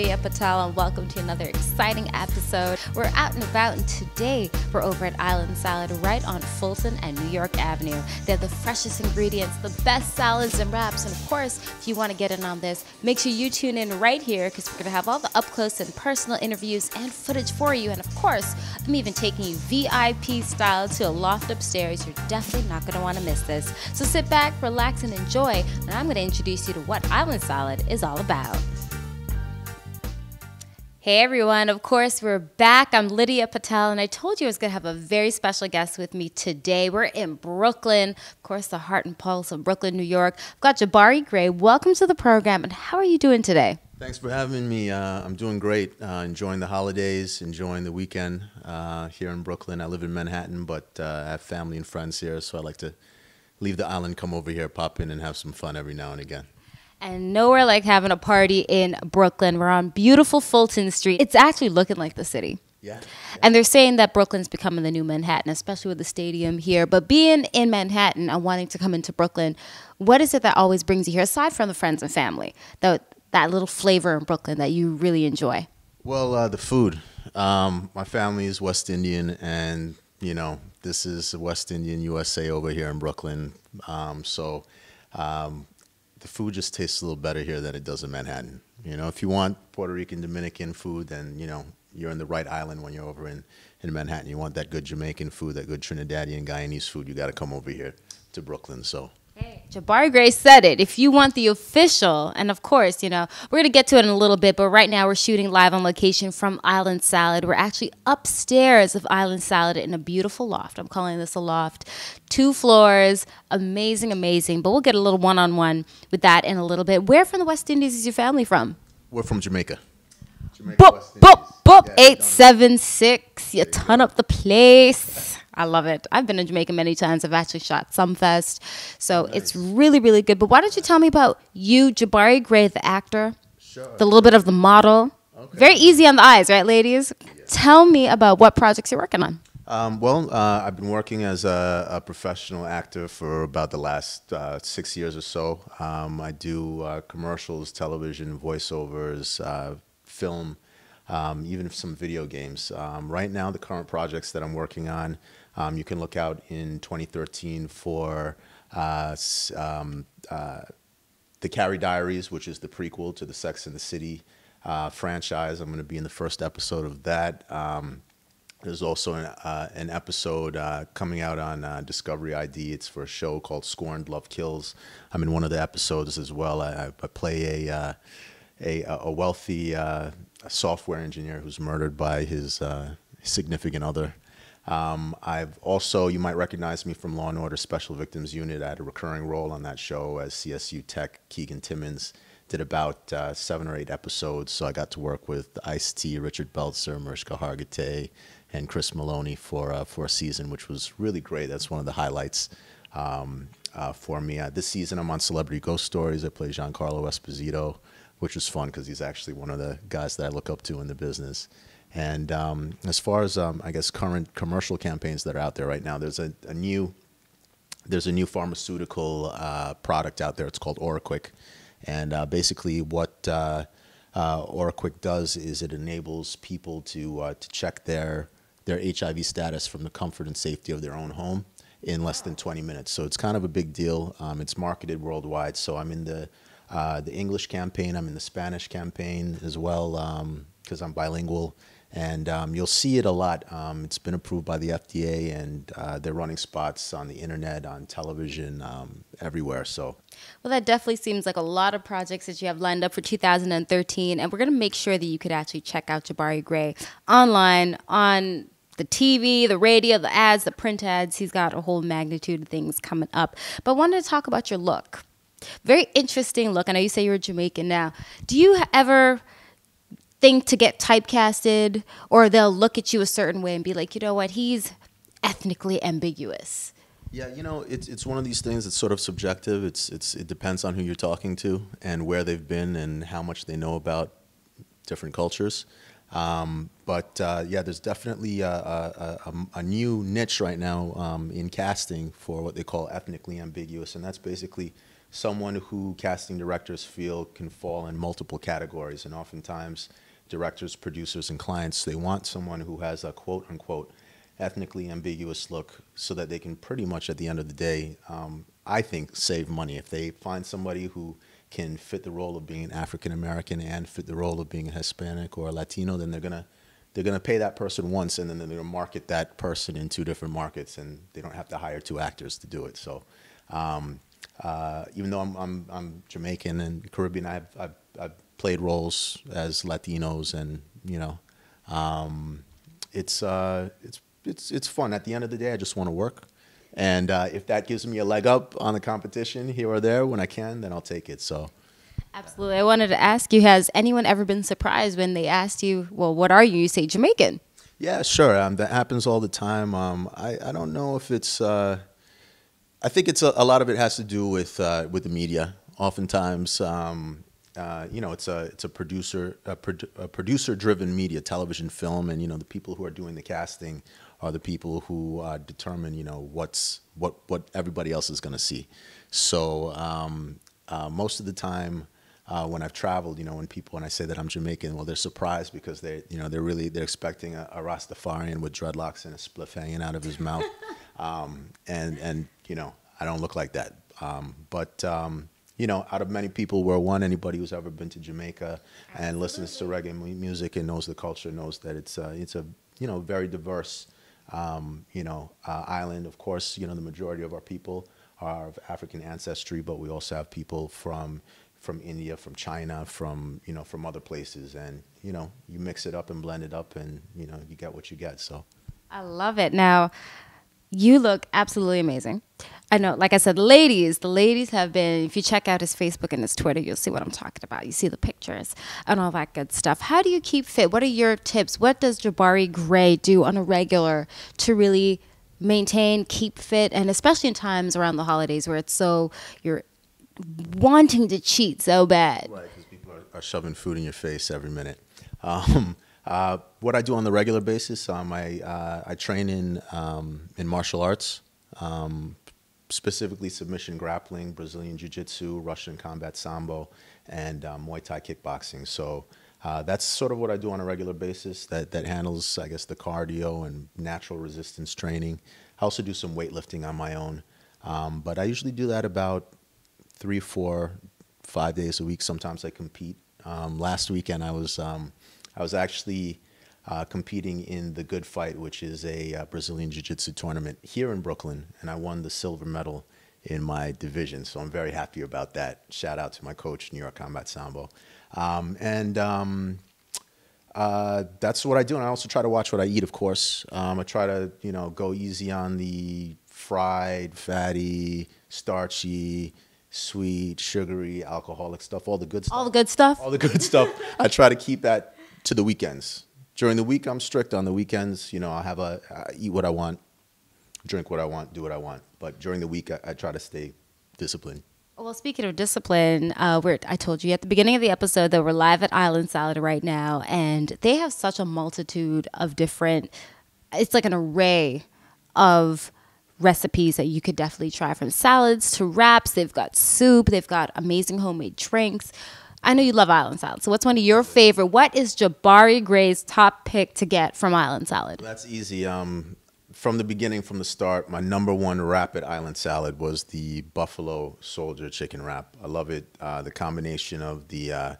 Lydia Patel, and welcome to another exciting episode. We're out and about, and today we're over at Island Salad right on Fulton and New York Avenue. They have the freshest ingredients, the best salads and wraps, and of course, if you want to get in on this, make sure you tune in right here because we're going to have all the up-close and personal interviews and footage for you. And of course, I'm even taking you VIP style to a loft upstairs. You're definitely not going to want to miss this. So sit back, relax, and enjoy, and I'm going to introduce you to what Island Salad is all about. Hey everyone, of course we're back. I'm Lydia Patel, and I told you I was going to have a very special guest with me today. We're in Brooklyn, of course the heart and pulse of Brooklyn, New York. I've got Jabari Gray. Welcome to the program, and how are you doing today? Thanks for having me. I'm doing great, enjoying the holidays, enjoying the weekend here in Brooklyn. I live in Manhattan, but I have family and friends here, so I like to leave the island, come over here, pop in, and have some fun every now and again. And nowhere like having a party in Brooklyn. We're on beautiful Fulton Street. It's actually looking like the city. Yeah. And they're saying that Brooklyn's becoming the new Manhattan, especially with the stadium here. But being in Manhattan and wanting to come into Brooklyn, what is it that always brings you here, aside from the friends and family, that little flavor in Brooklyn that you really enjoy? Well, the food. My family is West Indian, and, you know, this is West Indian USA over here in Brooklyn. The food just tastes a little better here than it does in Manhattan. You know, if you want Puerto Rican, Dominican food, then, you know, you're in the right island when you're over in Manhattan. You want that good Jamaican food, that good Trinidadian, Guyanese food, you got to come over here to Brooklyn. So. Hey, Jabari Gray said it. If you want the official, and of course, you know, we're going to get to it in a little bit, but right now we're shooting live on location from Island Salad. We're actually upstairs of Island Salad in a beautiful loft. I'm calling this a loft. 2 floors. Amazing, amazing. But we'll get a little one-on-one with that in a little bit. Where from the West Indies is your family from? We're from Jamaica. Boop, boop, boop, 876. You ton up the place. I love it. I've been in Jamaica many times. I've actually shot Sumfest. So It's really, really good. But why don't you tell me about you, Jabari Gray, the actor, the little bit of the model. Okay. Very easy on the eyes, right, ladies? Yeah. Tell me about what projects you're working on. I've been working as a professional actor for about the last 6 years or so. I do commercials, television, voiceovers, film, even some video games. Right now, the current projects that I'm working on, you can look out in 2013 for The Carrie Diaries, which is the prequel to the Sex and the City franchise. I'm going to be in the first episode of that. There's also an episode coming out on Discovery ID. It's for a show called Scorned Love Kills. I'm in one of the episodes as well. I play a wealthy software engineer who's murdered by his significant other. I've also, you might recognize me from Law & Order Special Victims Unit. I had a recurring role on that show as CSU Tech. Keegan Timmons did about 7 or 8 episodes, so I got to work with Ice-T, Richard Belzer, Mariska Hargitay, and Chris Maloney for a season, which was really great. That's one of the highlights for me. This season I'm on Celebrity Ghost Stories. I play Giancarlo Esposito, which was fun because he's actually one of the guys that I look up to in the business. And as far as I guess current commercial campaigns that are out there right now, there's a new pharmaceutical product out there. It's called OraQuick, and basically what OraQuick does is it enables people to check their HIV status from the comfort and safety of their own home in less than 20 minutes. So it's kind of a big deal. It's marketed worldwide. So I'm in the English campaign. I'm in the Spanish campaign as well because I'm bilingual. And you'll see it a lot. It's been approved by the FDA, and they're running spots on the internet, on television, everywhere. So, well, that definitely seems like a lot of projects that you have lined up for 2013. And we're going to make sure that you could actually check out Jabari Gray online, on the TV, the radio, the ads, the print ads. He's got a whole magnitude of things coming up. But I wanted to talk about your look. Very interesting look. I know you say you're Jamaican now. Do you ever think to get typecasted, or they'll look at you a certain way and be like, you know what, he's ethnically ambiguous? Yeah, you know, it's one of these things that's sort of subjective. It depends on who you're talking to and where they've been and how much they know about different cultures. Yeah, there's definitely a new niche right now in casting for what they call ethnically ambiguous, and that's basically someone who casting directors feel can fall in multiple categories. And oftentimes, directors, producers, and clients, they want someone who has a quote-unquote ethnically ambiguous look so that they can pretty much, at the end of the day, I think, save money. If they find somebody who can fit the role of being African American and fit the role of being a Hispanic or a Latino, then they're gonna pay that person once, and then they're gonna market that person in 2 different markets, and they don't have to hire 2 actors to do it. So, even though I'm Jamaican and Caribbean, I've played roles as Latinos, and it's fun. At the end of the day, I just want to work. And if that gives me a leg up on the competition here or there when I can, then I'll take it. So, Absolutely. I wanted to ask you, has anyone ever been surprised when they asked you, well, what are you? You say Jamaican. yeah, sure. That happens all the time. I don't know if it's. I think it's a lot of it has to do with the media. Oftentimes, it's a producer driven media, television, film, and the people who are doing the casting are the people who determine what everybody else is going to see. So most of the time when I've traveled, when I say that I'm Jamaican, well, they're surprised because they're expecting a Rastafarian with dreadlocks and a spliff hanging out of his mouth, and I don't look like that. But out of many people, we're one. Anybody who's ever been to Jamaica and listens to reggae music and knows the culture knows that it's a very diverse island. Of course, the majority of our people are of African ancestry, but we also have people from India, from China, from other places, and you mix it up and blend it up, and you get what you get. So I love it. Now, you look absolutely amazing. I know, like I said, the ladies have been, if you check out his Facebook and his Twitter, you'll see what I'm talking about. You see the pictures and all that good stuff. How do you keep fit? What are your tips? What does Jabari Gray do on a regular to really maintain, keep fit, and especially in times around the holidays where you're wanting to cheat so bad? Right, because people are shoving food in your face every minute. What I do on the regular basis, I train in martial arts, specifically submission grappling, Brazilian Jiu-Jitsu, Russian combat sambo, and Muay Thai kickboxing. So that's sort of what I do on a regular basis that handles, I guess, the cardio and natural resistance training. I also do some weightlifting on my own, but I usually do that about 3, 4, 5 days a week. Sometimes I compete. Last weekend I was actually competing in the Good Fight, which is a Brazilian Jiu-Jitsu tournament here in Brooklyn, and I won the silver medal in my division. So I'm very happy about that. Shout out to my coach, New York Combat Sambo. That's what I do, and I also try to watch what I eat, of course. I try to go easy on the fried, fatty, starchy, sweet, sugary, alcoholic stuff, all the good stuff. All the good stuff? All the good stuff. I try to keep that to the weekends. During the week, I'm strict. On the weekends, I eat what I want, drink what I want, do what I want. But during the week, I try to stay disciplined. Well, speaking of discipline, I told you at the beginning of the episode that we're live at Island Salad right now, and they have such a multitude of it's like an array of recipes that you could definitely try, from salads to wraps. They've got soup. They've got amazing homemade drinks. I know you love Island Salad. So what's one of your favorite? What is Jabari Gray's top pick to get from Island Salad? That's easy. From the beginning, from the start, my #1 wrap at Island Salad was the Buffalo Soldier chicken wrap. I love it. The combination of the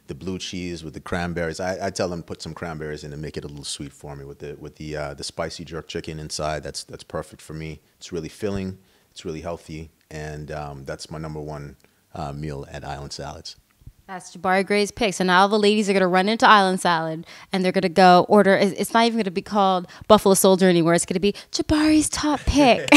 blue cheese with the cranberries. I tell them put some cranberries in and make it a little sweet for me with the spicy jerk chicken inside. That's perfect for me. It's really filling. It's really healthy, and that's my #1 meal at Island Salads. That's Jabari Gray's pick. So now all the ladies are going to run into Island Salad and they're going to go order. It's not even going to be called Buffalo Soldier anymore. It's going to be Jabari's top pick.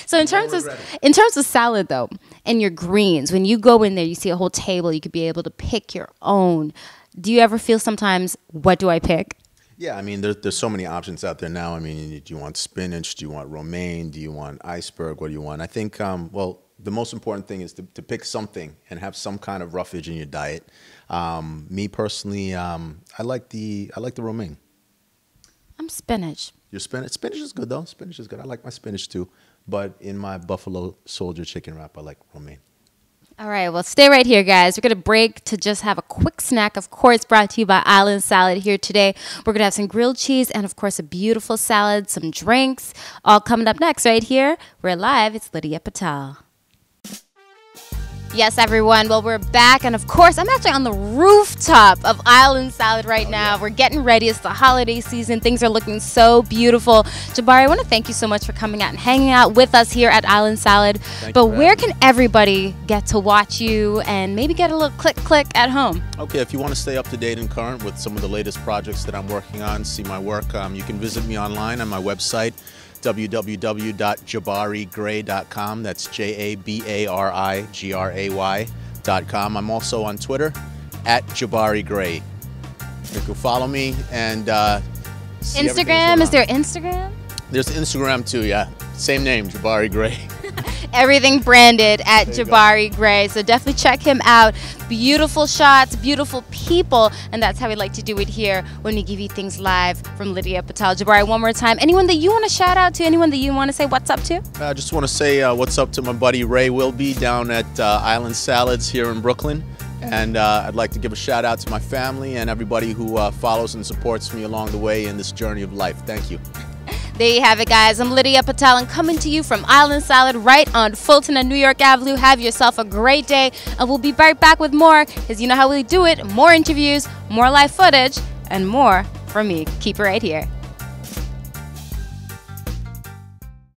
So in terms of salad, though, and your greens, when you go in there, you see a whole table. You could be able to pick your own. Do you ever feel sometimes, what do I pick? Yeah, I mean, there's so many options out there now. I mean, do you want spinach? Do you want romaine? Do you want iceberg? What do you want? I think, the most important thing is to pick something and have some kind of roughage in your diet. Me personally, I like the romaine. I'm spinach. Your spinach? Spinach is good, though. Spinach is good. I like my spinach, too. But in my Buffalo Soldier chicken wrap, I like romaine. All right, well, stay right here, guys. We're going to break to just have a quick snack, of course, brought to you by Island Salad here today. We're going to have some grilled cheese and, of course, a beautiful salad, some drinks, all coming up next right here. We're live. It's Lydia Patel. Yes, everyone. Well, we're back. And, of course, I'm actually on the rooftop of Island Salad right now. Yeah. We're getting ready. It's the holiday season. Things are looking so beautiful. Jabari, I want to thank you so much for coming out and hanging out with us here at Island Salad. But where can everybody get to watch you and maybe get a little click at home? Okay, if you want to stay up to date and current with some of the latest projects that I'm working on, see my work, you can visit me online on my website, www.jabarigray.com. That's JABARIGRAY.com. I'm also on Twitter at Jabari Gray. You can follow me and see Instagram. Is there Instagram? There's Instagram too, yeah. Same name, Jabari Gray. Everything branded at Jabari Gray. So definitely check him out. Beautiful shots, beautiful people, and that's how we like to do it here when we give you things live from Lydia Patel. Jabari, one more time. Anyone that you want to shout out to? Anyone that you want to say what's up to? I just want to say what's up to my buddy Ray Wilby down at Island Salads here in Brooklyn. And I'd like to give a shout out to my family and everybody who follows and supports me along the way in this journey of life. Thank you. There you have it, guys. I'm Lydia Patel and coming to you from Island Salad right on Fulton and New York Avenue. Have yourself a great day, and we'll be right back with more, because you know how we do it. More interviews, more live footage, and more from me. Keep it right here.